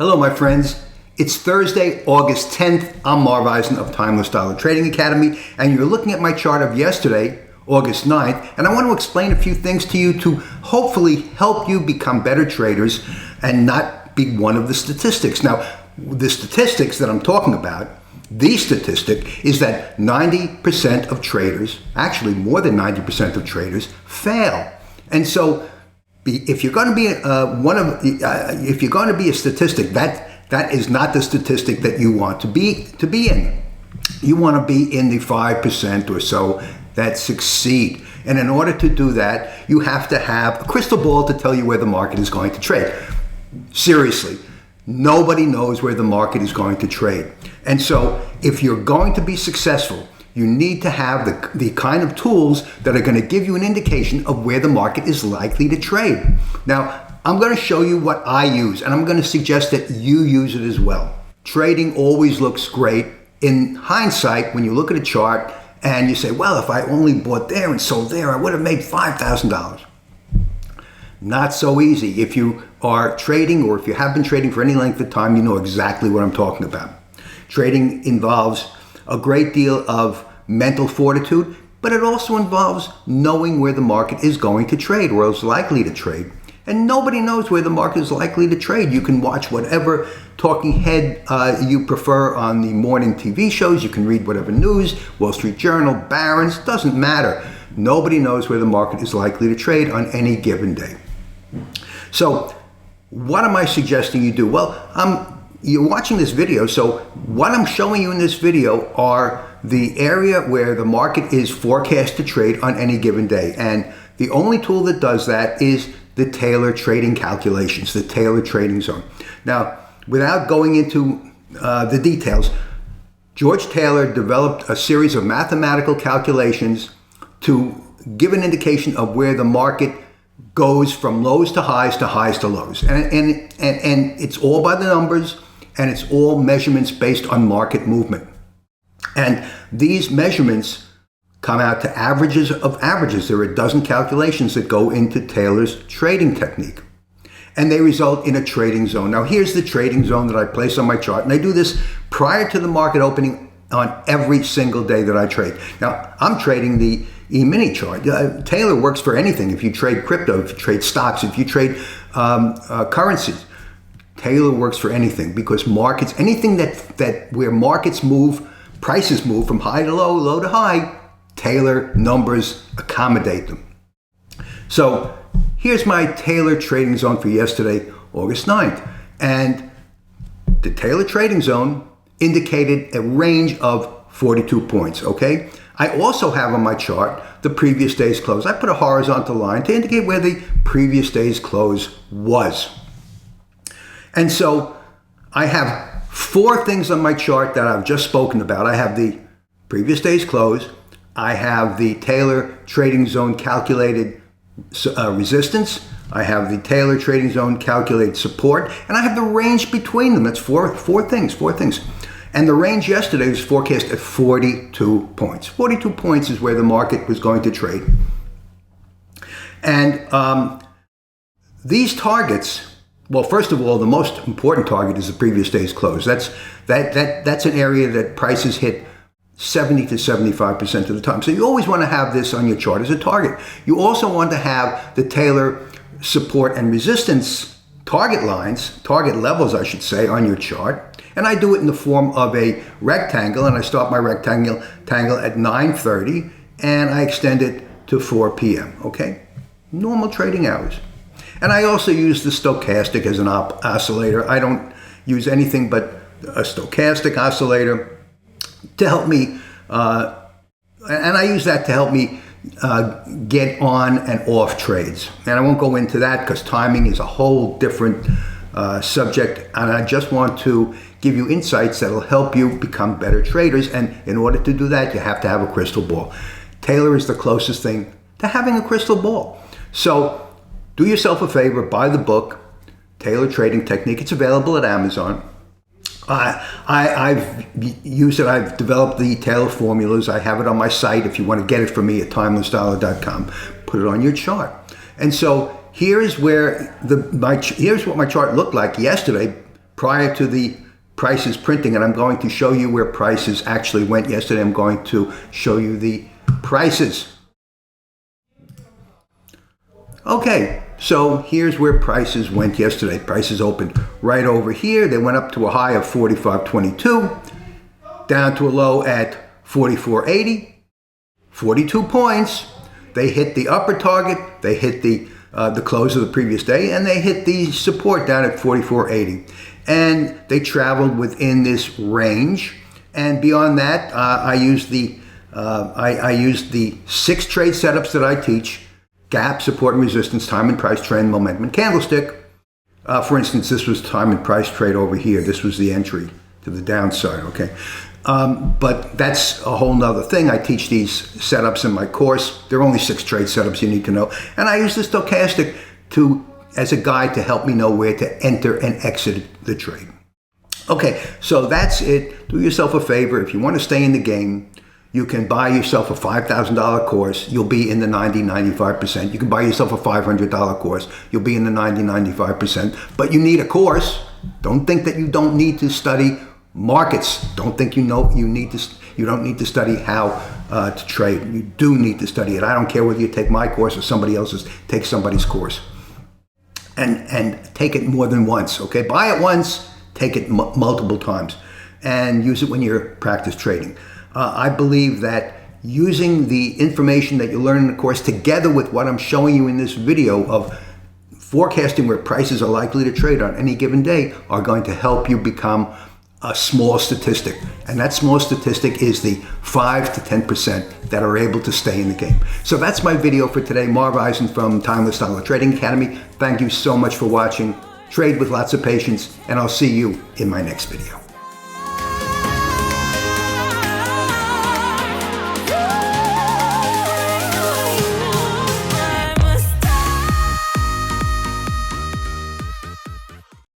Hello, my friends. It's Thursday, August 10th. I'm Marv Eisen of Timeless Dollar Trading Academy, and you're looking at my chart of yesterday, August 9th, and I want to explain a few things to you to hopefully help you become better traders and not be one of the statistics. Now, the statistics that I'm talking about, the statistic is that 90% of traders, actually more than 90% of traders, fail. And so if you're going to be if you're going to be a statistic, that is not the statistic that you want to be in. You want to be in the 5% or so that succeed. And in order to do that, you have to have a crystal ball to tell you where the market is going to trade. Seriously, nobody knows where the market is going to trade. And so if you're going to be successful, you need to have the kind of tools that are going to give you an indication of where the market is likely to trade. Now, I'm going to show you what I use, and I'm going to suggest that you use it as well. Trading always looks great. In hindsight, when you look at a chart and you say, well, if I only bought there and sold there, I would have made $5,000. Not so easy. If you are trading, or if you have been trading for any length of time, you know exactly what I'm talking about. Trading involves a great deal of mental fortitude, but it also involves knowing where the market is going to trade, or is likely to trade. And nobody knows where the market is likely to trade. You can watch whatever talking head you prefer on the morning TV shows. You can read whatever news, Wall Street Journal, Barron's, doesn't matter. Nobody knows where the market is likely to trade on any given day. So what am I suggesting you do? Well, you're watching this video, so what I'm showing you in this video are the area where the market is forecast to trade on any given day. And the only tool that does that is the Taylor trading calculations, the Taylor trading zone. Now, without going into the details, George Taylor developed a series of mathematical calculations to give an indication of where the market goes from lows to highs to lows. And it's all by the numbers, and it's all measurements based on market movement. And these measurements come out to averages of averages. There are a dozen calculations that go into Taylor's trading technique, and they result in a trading zone. Now, here's the trading zone that I place on my chart, and I do this prior to the market opening on every single day that I trade. Now, I'm trading the E-mini chart. Taylor works for anything. If you trade crypto, if you trade stocks, if you trade currencies, Taylor works for anything, because markets, anything that where markets move, prices move from high to low, low to high, Taylor numbers accommodate them. So here's my Taylor trading zone for yesterday, August 9th. And the Taylor trading zone indicated a range of 42 points, okay? I also have on my chart the previous day's close. I put a horizontal line to indicate where the previous day's close was. And so I have four things on my chart that I've just spoken about. I have the previous day's close. I have the Taylor trading zone calculated resistance. I have the Taylor trading zone calculated support. And I have the range between them. That's four things. And the range yesterday was forecast at 42 points. 42 points is where the market was going to trade. And these targets, well, first of all, the most important target is the previous day's close. That's an area that prices hit 70 to 75% of the time. So you always want to have this on your chart as a target. You also want to have the Taylor support and resistance target lines, target levels, I should say, on your chart. And I do it in the form of a rectangle, and I start my rectangle at 9:30, and I extend it to 4 p.m., okay? Normal trading hours. And I also use the stochastic as an oscillator. I don't use anything but a stochastic oscillator to help me, and I use that to help me get on and off trades. And I won't go into that because timing is a whole different subject, and I just want to give you insights that will help you become better traders. And in order to do that, you have to have a crystal ball. Taylor is the closest thing to having a crystal ball. So do yourself a favor, buy the book, Taylor Trading Technique. It's available at Amazon. I've used it. I've developed the Taylor formulas. I have it on my site if you want to get it from me at timelessdollar.com. Put it on your chart. And so here's where here's what my chart looked like yesterday prior to the prices printing, and I'm going to show you where prices actually went yesterday. I'm going to show you the prices. Okay, so here's where prices went yesterday. Prices opened right over here. They went up to a high of 45.22, down to a low at 44.80, 42 points. They hit the upper target, they hit the close of the previous day, and they hit the support down at 44.80. And they traveled within this range. And beyond that, I used the 6 trade setups that I teach: gap, support and resistance, time and price trend, momentum, and candlestick. For instance, this was time and price trade over here. This was the entry to the downside, okay? But that's a whole nother thing. I teach these setups in my course. There are only 6 trade setups you need to know. And I use the stochastic as a guide to help me know where to enter and exit the trade. Okay, so that's it. Do yourself a favor. If you want to stay in the game, you can buy yourself a $5,000 course. You'll be in the 90-95%. You can buy yourself a $500 course. You'll be in the 90-95%. But you need a course. Don't think that you don't need to study markets. Don't think you don't need to study how to trade. You do need to study it. I don't care whether you take my course or somebody else's. Take somebody's course. And take it more than once, okay? Buy it once, take it multiple times, and use it when you're practice trading. I believe that using the information that you learn in the course together with what I'm showing you in this video of forecasting where prices are likely to trade on any given day are going to help you become a small statistic. And that small statistic is the 5 to 10% that are able to stay in the game. So that's my video for today. Marv Eisen from Timeless Dollar Trading Academy. Thank you so much for watching. Trade with lots of patience, and I'll see you in my next video.